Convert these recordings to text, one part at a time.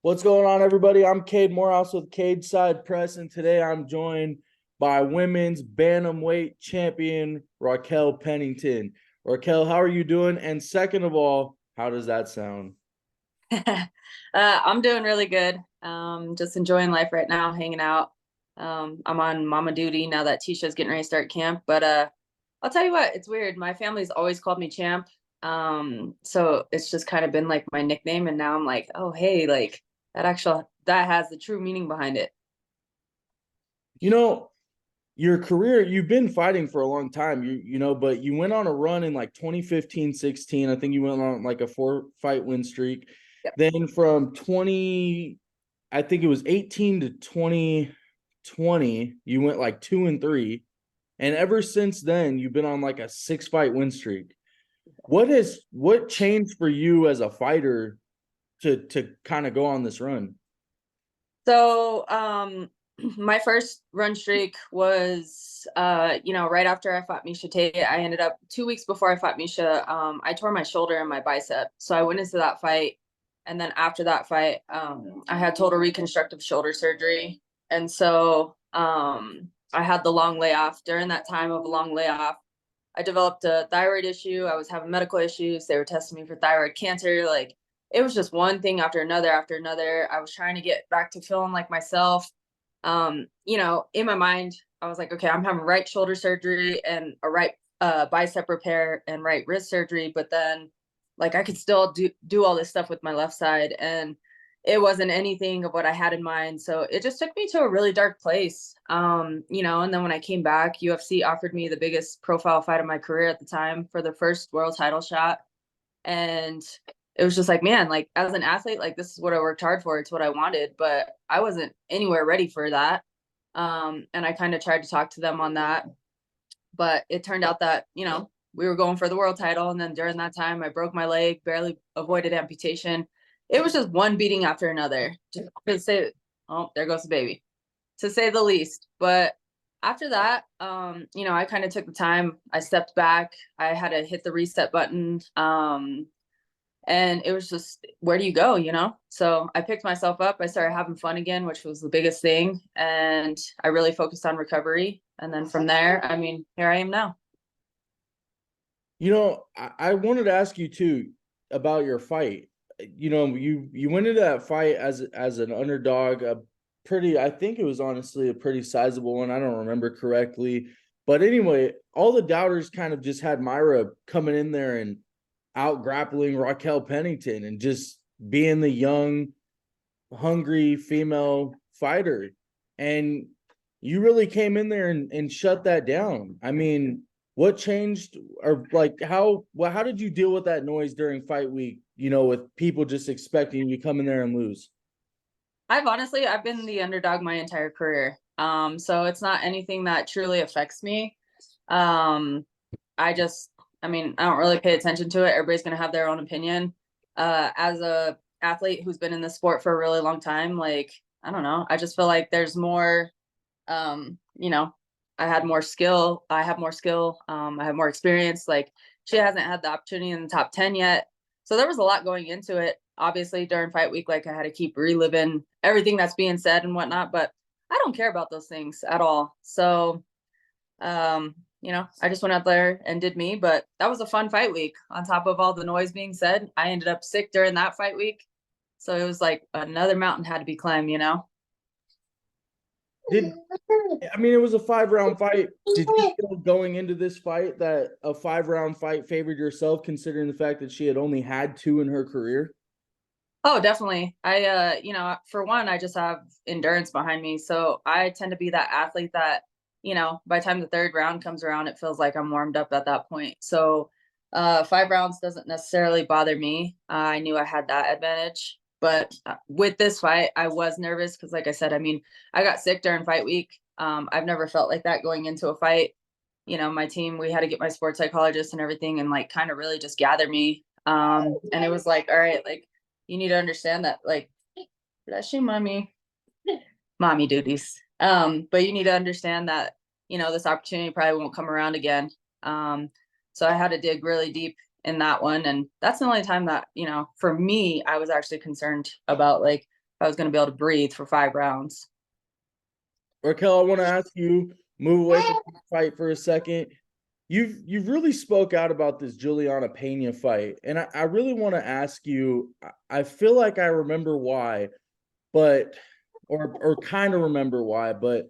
What's going on, everybody? I'm Cade Morehouse with Cade Side Press, and today I'm joined by women's bantamweight champion Raquel Pennington. Raquel, how are you doing? And second of all, how does that sound? I'm doing really good. Just enjoying life right now, hanging out. I'm on mama duty now that Tecia's getting ready to start camp. But I'll tell you what, it's weird. My family's always called me champ. So it's just kind of been like my nickname, and now I'm like, oh hey, like that has the true meaning behind it. You know, your career, you've been fighting for a long time, but you went on a run in like 2015, 16. I think you went on like a 4-fight win streak. Yep. Then from 20, I think it was 18 to 2020, you went like 2-3. And ever since then, you've been on like a 6-fight win streak. What changed for you as a fighter to kind of go on this run? So my first run streak was right after I fought Misha Tate. I ended up 2 weeks before I fought Misha. I tore my shoulder and my bicep. So I went into that fight. And then after that fight, I had total reconstructive shoulder surgery. And so I had the long layoff. During that time of a long layoff, I developed a thyroid issue. I was having medical issues. They were testing me for thyroid cancer. Like it was just one thing after another after another. I was trying to get back to feeling like myself. In my mind, I was like, okay, I'm having right shoulder surgery and a right bicep repair and right wrist surgery, but then like I could still do all this stuff with my left side, and it wasn't anything of what I had in mind. So it just took me to a really dark place. And then when I came back, UFC offered me the biggest profile fight of my career at the time for the first world title shot. And it was just like, man, like as an athlete, like this is what I worked hard for. It's what I wanted, but I wasn't anywhere ready for that. And I kind of tried to talk to them on that, but it turned out that, we were going for the world title. And then during that time, I broke my leg, barely avoided amputation. It was just one beating after another. Just to say, oh, there goes the baby, to say the least. But after that, I kind of took the time. I stepped back. I had to hit the reset button. And it was just, where do you go, So I picked myself up. I started having fun again, which was the biggest thing. And I really focused on recovery. And then from there, I mean, here I am now. I wanted to ask you too about your fight. You went into that fight as an underdog, I think it was honestly a pretty sizable one. I don't remember correctly. But anyway, all the doubters kind of just had Myra coming in there and out grappling Raquel Pennington and just being the young, hungry female fighter. And you really came in there and shut that down. I mean, what changed, or like how did you deal with that noise during fight week, with people just expecting you to come in there and lose? I've been the underdog my entire career. So it's not anything that truly affects me. Um, I don't really pay attention to it. Everybody's going to have their own opinion. As a athlete who's been in the sport for a really long time, like, I don't know. I just feel like there's more, um, you know, I had more skill. I have more skill. I have more experience. Like she hasn't had the opportunity in the top 10 yet. So there was a lot going into it. Obviously during fight week, like I had to keep reliving everything that's being said and whatnot, but I don't care about those things at all. So, I just went out there and did me, but that was a fun fight week. On top of all the noise being said, I ended up sick during that fight week. So it was like another mountain had to be climbed. Did I mean, it was a 5-round fight. Did you feel going into this fight that a 5-round fight favored yourself, considering the fact that she had only had 2 in her career? Oh, definitely. For one, I just have endurance behind me. So I tend to be that athlete that, by the time the third round comes around, it feels like I'm warmed up at that point. So 5 rounds doesn't necessarily bother me. I knew I had that advantage. But with this fight, I was nervous because, like I said, I mean, I got sick during fight week. I've never felt like that going into a fight. My team, we had to get my sports psychologist and everything and like kind of really just gather me. And it was like, all right, like, you need to understand that, like, bless you, mommy duties. But you need to understand that, this opportunity probably won't come around again. So I had to dig really deep in that one. And that's the only time that, for me, I was actually concerned about like I was going to be able to breathe for 5 rounds. Raquel, I want to ask you, move away from the fight for a second. You've really spoke out about this Juliana Pena fight, and I really want to ask you. I feel like I remember why, but or kind of remember why, but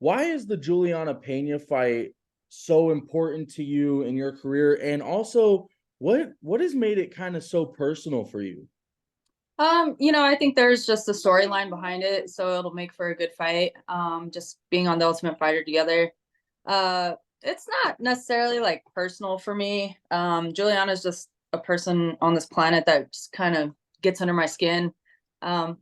why is the Juliana Pena fight so important to you in your career? And also, what has made it kind of so personal for you? I think there's just a storyline behind it, so it'll make for a good fight. Just being on the Ultimate Fighter together. Uh, it's not necessarily like personal for me. Juliana's just a person on this planet that just kind of gets under my skin.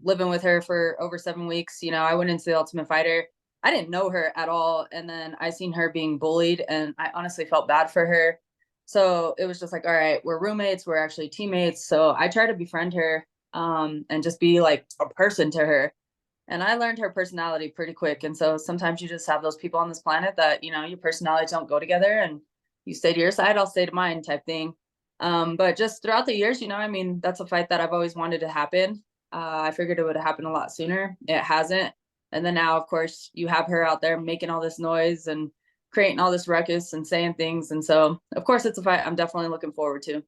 Living with her for over 7 weeks, I went into the Ultimate Fighter. I didn't know her at all, and then I seen her being bullied, and I honestly felt bad for her. So it was just like, all right, we're roommates, we're actually teammates. So I try to befriend her, and just be like a person to her. And I learned her personality pretty quick. And so sometimes you just have those people on this planet that, your personalities don't go together, and you stay to your side, I'll stay to mine type thing. But just throughout the years, that's a fight that I've always wanted to happen. I figured it would happen a lot sooner. It hasn't. And then now, of course, you have her out there making all this noise and creating all this ruckus and saying things. And so, of course, it's a fight I'm definitely looking forward to.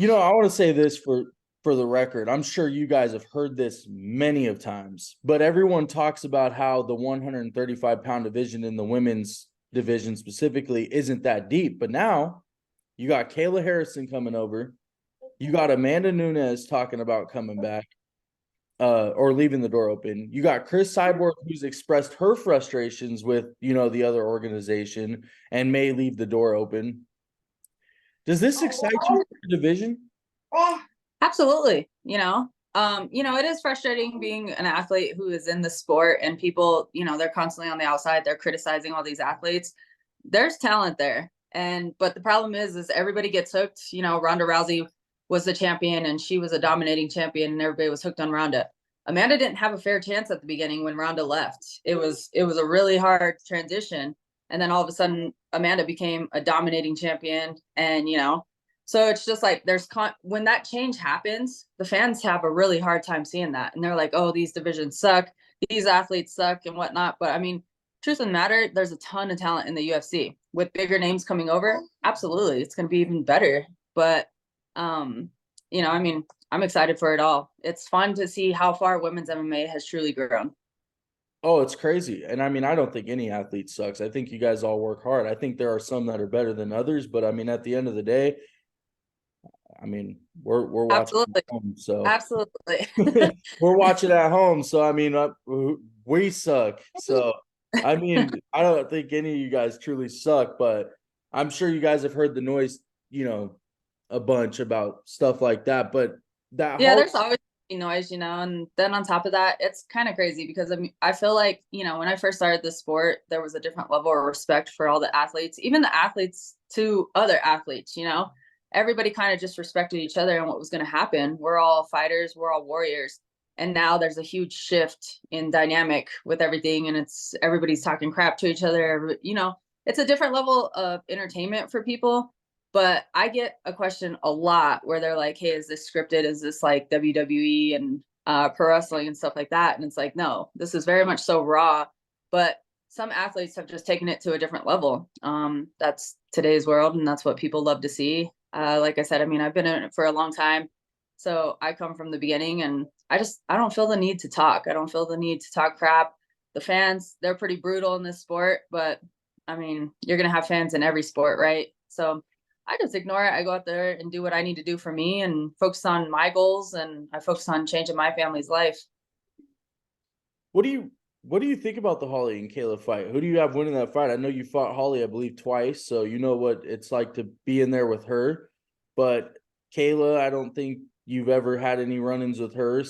I want to say this for the record. I'm sure you guys have heard this many of times, but everyone talks about how the 135-pound division in the women's division specifically isn't that deep. But now you got Kayla Harrison coming over. You got Amanda Nunes talking about coming back, or leaving the door open. You got Chris Cyborg, who's expressed her frustrations with, the other organization and may leave the door open. Does this excite you for the division? Absolutely. It is frustrating being an athlete who is in the sport, and people, they're constantly on the outside, they're criticizing all these athletes. There's talent there. But the problem is everybody gets hooked. Ronda Rousey was the champion, and she was a dominating champion, and everybody was hooked on Ronda. Amanda didn't have a fair chance at the beginning when Ronda left. It was a really hard transition. And then all of a sudden Amanda became a dominating champion, and so it's just like when that change happens, the fans have a really hard time seeing that. And they're like, oh, these divisions suck, these athletes suck and whatnot. But I mean, truth of the matter, there's a ton of talent in the UFC with bigger names coming over. Absolutely. It's going to be even better. But, I'm excited for it all. It's fun to see how far women's MMA has truly grown. Oh, it's crazy. And I mean, I don't think any athlete sucks. I think you guys all work hard. I think there are some that are better than others, but I mean, at the end of the day, I mean, we're watching Absolutely. at home, so Absolutely. we're watching at home. So I mean, we suck. So I mean, I don't think any of you guys truly suck, but I'm sure you guys have heard the noise, a bunch about stuff like that. But that Yeah, whole there's always noise, and then on top of that, it's kind of crazy because I feel like, when I first started this sport, there was a different level of respect for all the athletes, even the athletes to other athletes, everybody kind of just respected each other and what was going to happen. We're all fighters, we're all warriors. And now there's a huge shift in dynamic with everything, and everybody's talking crap to each other. It's a different level of entertainment for people. But I get a question a lot where they're like, hey, is this scripted? Is this like WWE and pro wrestling and stuff like that? And it's like, no, this is very much so raw. But some athletes have just taken it to a different level. That's today's world, and that's what people love to see. Like I said, I mean, I've been in it for a long time. So I come from the beginning, and I don't feel the need to talk. I don't feel the need to talk crap. The fans, they're pretty brutal in this sport, but I mean, you're going to have fans in every sport, right? So I just ignore it. I go out there and do what I need to do for me and focus on my goals, and I focus on changing my family's life. What do you think about the Holly and Kayla fight? Who do you have winning that fight? I know you fought Holly, I believe, twice, so you know what it's like to be in there with her. But Kayla, I don't think you've ever had any run-ins with her,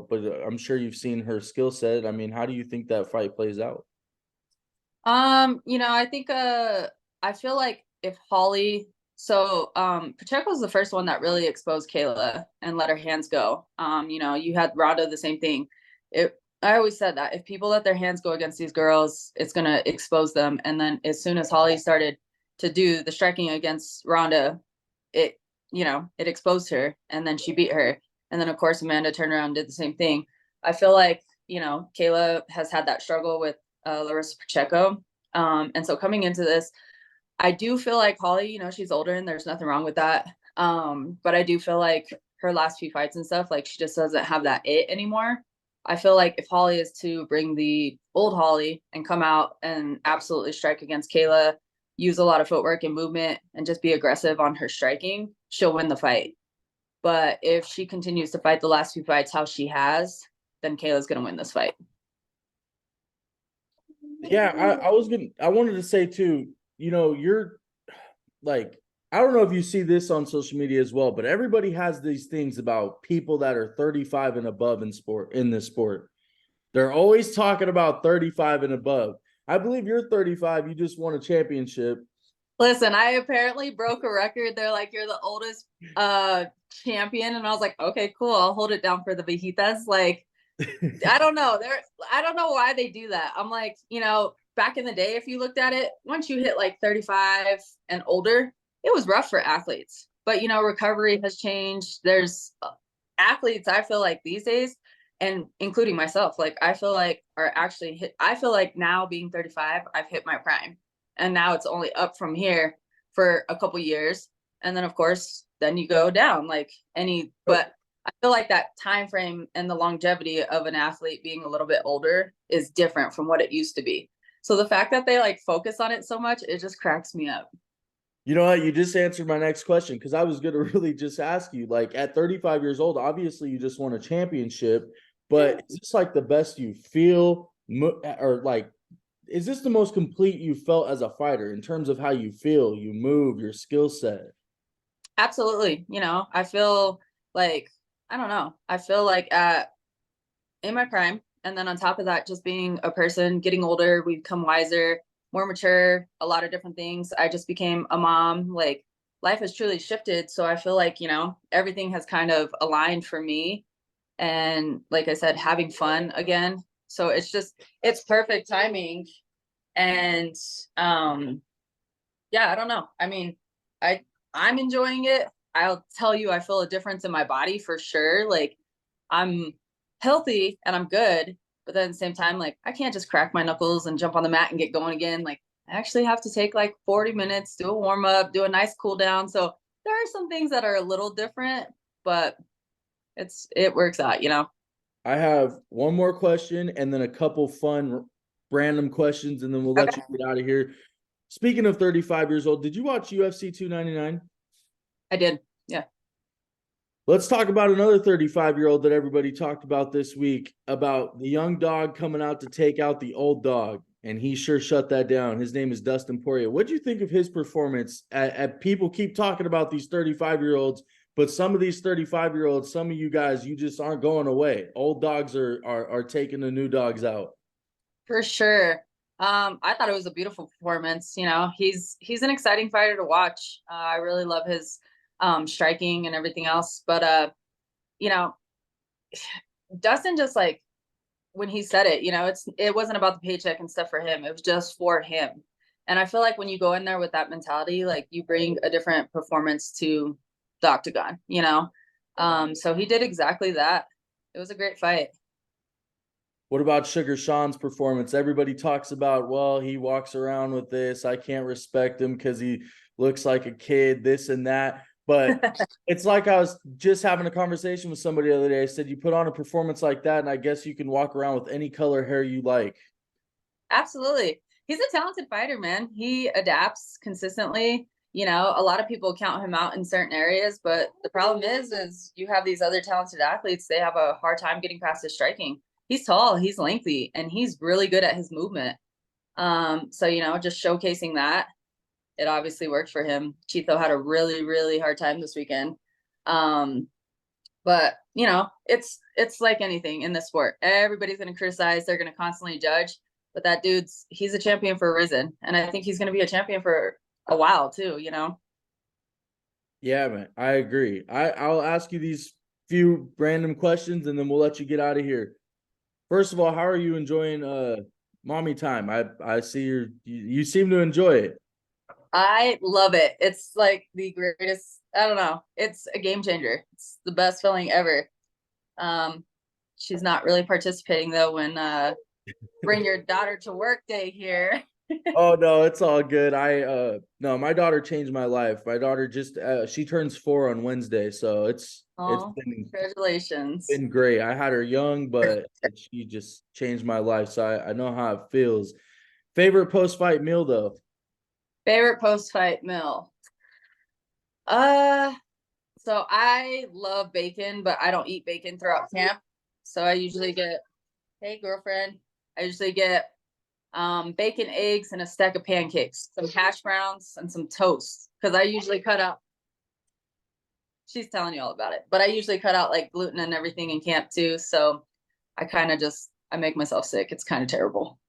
but I'm sure you've seen her skill set. I mean, how do you think that fight plays out? I think I feel like if Holly Pacheco was the first one that really exposed Kayla and let her hands go. You had Ronda, the same thing. I always said that if people let their hands go against these girls, it's gonna expose them. And then as soon as Holly started to do the striking against Ronda, it exposed her, and then she beat her. And then of course Amanda turned around and did the same thing. I feel like, you know, Kayla has had that struggle with Larissa Pacheco. And so coming into this, I do feel like Holly, you know, she's older and there's nothing wrong with that. But I do feel like her last few fights and stuff, like she just doesn't have that it anymore. I feel like if Holly is to bring the old Holly and come out and absolutely strike against Kayla, use a lot of footwork and movement and just be aggressive on her striking, she'll win the fight. But if she continues to fight the last few fights how she has, then Kayla's going to win this fight. Yeah, I wanted to say too, you know, you're like, I don't know if you see this on social media as well, but everybody has these things about people that are 35 and above in this sport. They're always talking about 35 and above. I believe you're 35, you just won a championship. Listen, I apparently broke a record. They're like, you're the oldest champion. And I was like, okay, cool. I'll hold it down for the Viejitas. Like, I don't know. I don't know why they do that. I'm like, you know, back in the day, if you looked at it, once you hit like 35 and older, it was rough for athletes. But, you know, recovery has changed. There's athletes, I feel like these days, and including myself, like, I feel like are actually I feel like now being 35, I've hit my prime. And now it's only up from here for a couple years. And then, of course, then you go down like but I feel like that time frame and the longevity of an athlete being a little bit older is different from what it used to be. So the fact that they like focus on it so much, it just cracks me up. You know what? You just answered my next question because I was going to really just ask you, like, at 35 years old, obviously you just won a championship, but is this like the best you feel, or like, is this the most complete you felt as a fighter in terms of how you feel, you move, your skill set? Absolutely. You know, I feel like, I don't know, I feel like in my prime. And then on top of that, just being a person, getting older, we become wiser, more mature, a lot of different things. I just became a mom. Like life has truly shifted. So I feel like, you know, everything has kind of aligned for me. And like I said, having fun again. So it's perfect timing. And yeah, I don't know. I mean, I I'm enjoying it. I'll tell you, I feel a difference in my body for sure. Like I'm healthy and I'm good, but then at the same time, like I can't just crack my knuckles and jump on the mat and get going again. Like I actually have to take like 40 minutes, do a warm up, do a nice cool down. So there are some things that are a little different, but it works out, you know. I have one more question and then a couple fun random questions, and then we'll let Okay. you get out of here. Speaking of 35 years old, did you watch UFC 299? I did. Yeah. Let's talk about another 35-year-old that everybody talked about this week, about the young dog coming out to take out the old dog, and he sure shut that down. His name is Dustin Poirier. What do you think of his performance? People keep talking about these 35-year-olds, but some of these 35-year-olds, some of you guys, you just aren't going away. Old dogs are taking the new dogs out. For sure. I thought it was a beautiful performance. You know, he's an exciting fighter to watch. I really love his striking and everything else. But you know, Dustin just like when he said it, you know, it wasn't about the paycheck and stuff for him. It was just for him. And I feel like when you go in there with that mentality, like you bring a different performance to the octagon, you know. So he did exactly that. It was a great fight. What about Sugar Sean's performance? Everybody talks about, well, he walks around with this. I can't respect him because he looks like a kid, this and that. But it's like I was just having a conversation with somebody the other day. I said, you put on a performance like that, and I guess you can walk around with any color hair you like. Absolutely. He's a talented fighter, man. He adapts consistently. You know, a lot of people count him out in certain areas, but the problem is you have these other talented athletes, they have a hard time getting past his striking. He's tall, he's lengthy, and he's really good at his movement. So you know, just showcasing that, it obviously worked for him. Chito had a really, really hard time this weekend. Um, but you know, it's like anything in this sport. Everybody's going to criticize. They're going to constantly judge. But that he's a champion for a reason, and I think he's going to be a champion for a while too. You know. Yeah, man, I agree. I'll ask you these few random questions, and then we'll let you get out of here. First of all, how are you enjoying mommy time? I see you seem to enjoy it. I love it. It's like the greatest. I don't know. It's a game changer. It's the best feeling ever. She's not really participating though when bring your daughter to work day here. Oh no, it's all good. No, my daughter changed my life. My daughter just she turns 4 on Wednesday, so it's Oh, congratulations. been great. I had her young, but she just changed my life. So I know how it feels. Favorite post-fight meal though? Favorite post-fight meal. Uh, so I love bacon, but I don't eat bacon throughout camp. So I usually get, hey girlfriend, I usually get bacon, eggs, and a stack of pancakes, some hash browns, and some toast. Because I usually cut out. She's telling you all about it, but I usually cut out like gluten and everything in camp too. So I kind of just I make myself sick. It's kind of terrible.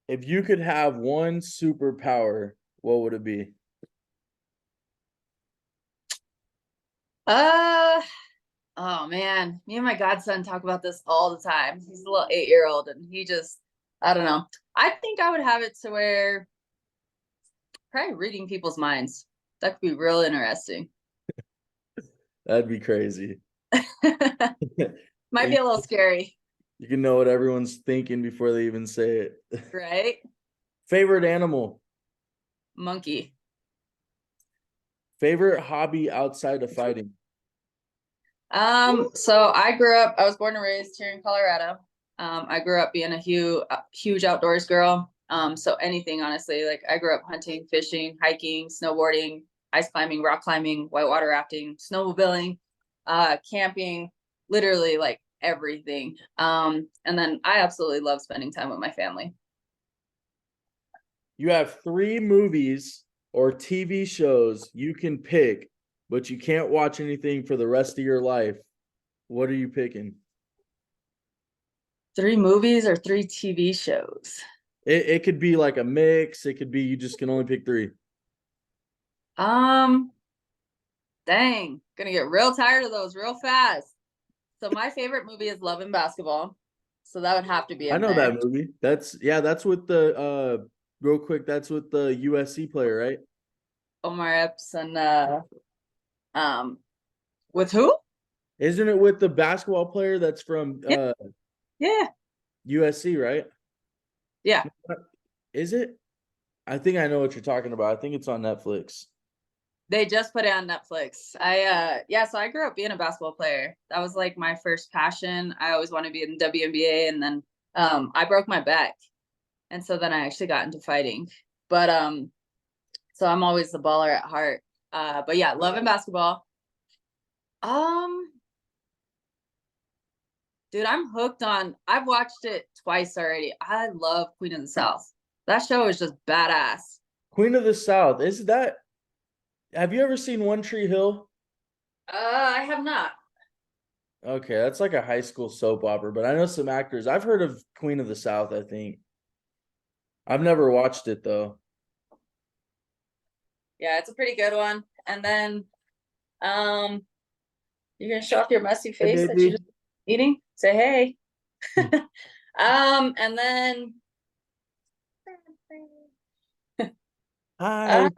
If you could have one superpower, what would it be? Uh oh man, me and my godson talk about this all the time. He's a little 8-year-old, and he just I don't know. I think I would have it to where probably reading people's minds. That could be real interesting. That'd be crazy. Might be a little scary, You can know what everyone's thinking before they even say it. right? Favorite animal? Monkey. Favorite hobby outside of fighting? So I was born and raised here in Colorado. I grew up being a huge outdoors girl. So anything, honestly, like I grew up hunting, fishing, hiking, snowboarding, ice climbing, rock climbing, whitewater rafting, snowmobiling, camping, literally like everything. And then I absolutely love spending time with my family. You have 3 movies or TV shows you can pick, but you can't watch anything for the rest of your life. What are you picking? 3 movies or 3 TV shows? It could be like a mix. It could be you just can only pick 3. Um, Dang, gonna get real tired of those real fast. So my favorite movie is Love and Basketball. So that would have to be I in know there. that movie. That's with the real quick, that's with the USC player, right? Omar Epps and um with who? Isn't it with the basketball player that's from Yeah, yeah, USC, right? yeah. Is it? I think I know what you're talking about. I think it's on Netflix. They just put it on Netflix. Yeah, so I grew up being a basketball player. That was like my first passion. I always wanted to be in the WNBA, and then I broke my back. And so then I actually got into fighting. But so I'm always the baller at heart. But yeah, Love and Basketball. Um Dude, I'm hooked on. I've watched it twice already. I love Queen of the South. That show is just badass. Queen of the South. Is that have you ever seen One Tree Hill? I have not. Okay, that's like a high school soap opera, but I know some actors. I've heard of Queen of the South, I think. I've never watched it though. Yeah, it's a pretty good one. And then, um, you're gonna show off your messy Hey, face that you baby. just eating. Say hey. And then, Hi. uh,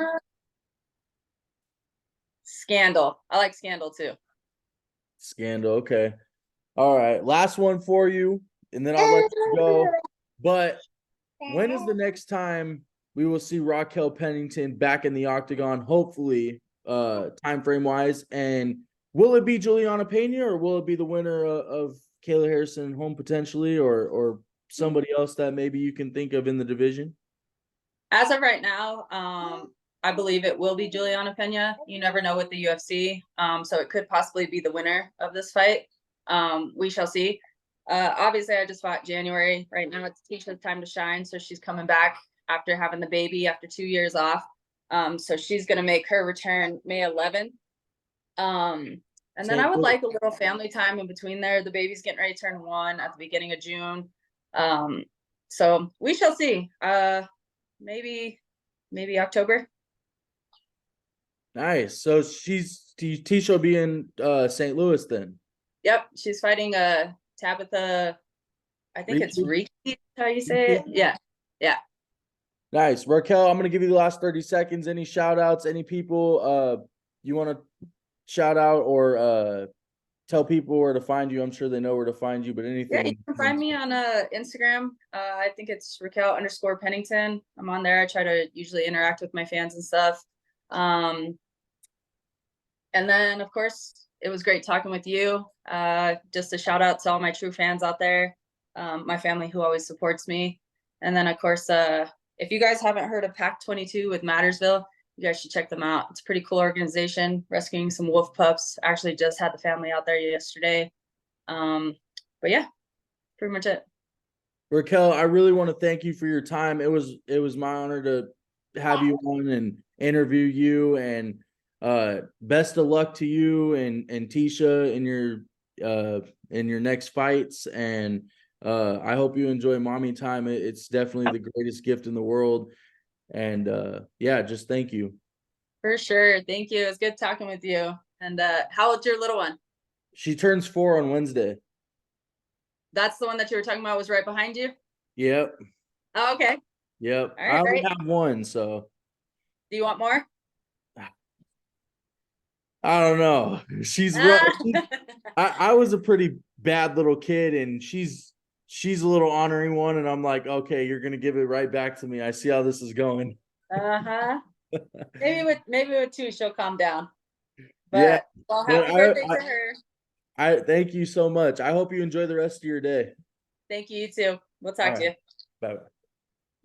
Scandal. I like Scandal too. Scandal. Okay. All right. Last one for you, and then I'll let you go. But when is the next time we will see Raquel Pennington back in the octagon? Hopefully, time frame wise. And will it be Juliana Pena or will it be the winner of Kayla Harrison home potentially, or somebody else that maybe you can think of in the division? As of right now, I believe it will be Juliana Pena. You never know with the UFC. So it could possibly be the winner of this fight. We shall see. Obviously, I just fought January. Right now, it's Tecia's time to shine. So she's coming back after having the baby after 2 years off. So she's going to make her return May 11th. And then I would like a little family time in between there. The baby's getting ready to turn 1 at the beginning of June. So we shall see. Maybe October. Nice. So Tisha will be in St. Louis then. Yep, she's fighting Tabitha. I think it's Ricci? Riki. How you say it? Yeah, yeah. Nice. Raquel, I'm gonna give you the last 30 seconds. Any shout outs, any people you want to shout out or tell people where to find you. I'm sure they know where to find you, but Yeah, you anything. can find me on Instagram. I think it's Raquel_Pennington. I'm on there. I try to usually interact with my fans and stuff. And then, of course, it was great talking with you. Just a shout out to all my true fans out there, my family who always supports me. And then, of course, if you guys haven't heard of Pack 22 with Mattersville, you guys should check them out. It's a pretty cool organization, rescuing some wolf pups. Actually, just had the family out there yesterday. But yeah, pretty much it. Raquel, I really want to thank you for your time. It was my honor to have you on and interview you, and best of luck to you and Tecia in your next fights. And I hope you enjoy mommy time. It's definitely the greatest gift in the world. And yeah, just thank you. For sure. Thank you. It was good talking with you. And how old's your little one? She turns 4 on Wednesday. That's the one that you were talking about was right behind you? Yep. Oh, okay. Yep. All I right, only great. have one, so Do you want more? I don't know. She's rough. I was a pretty bad little kid, and she's a little honoring one, and I'm like, okay, you're gonna give it right back to me. I see how this is going. Uh-huh. Maybe with 2, she'll calm down. Yeah, But well, but happy birthday to her. I thank you so much. I hope you enjoy the rest of your day. Thank you, you too. We'll All talk to right. you. Bye.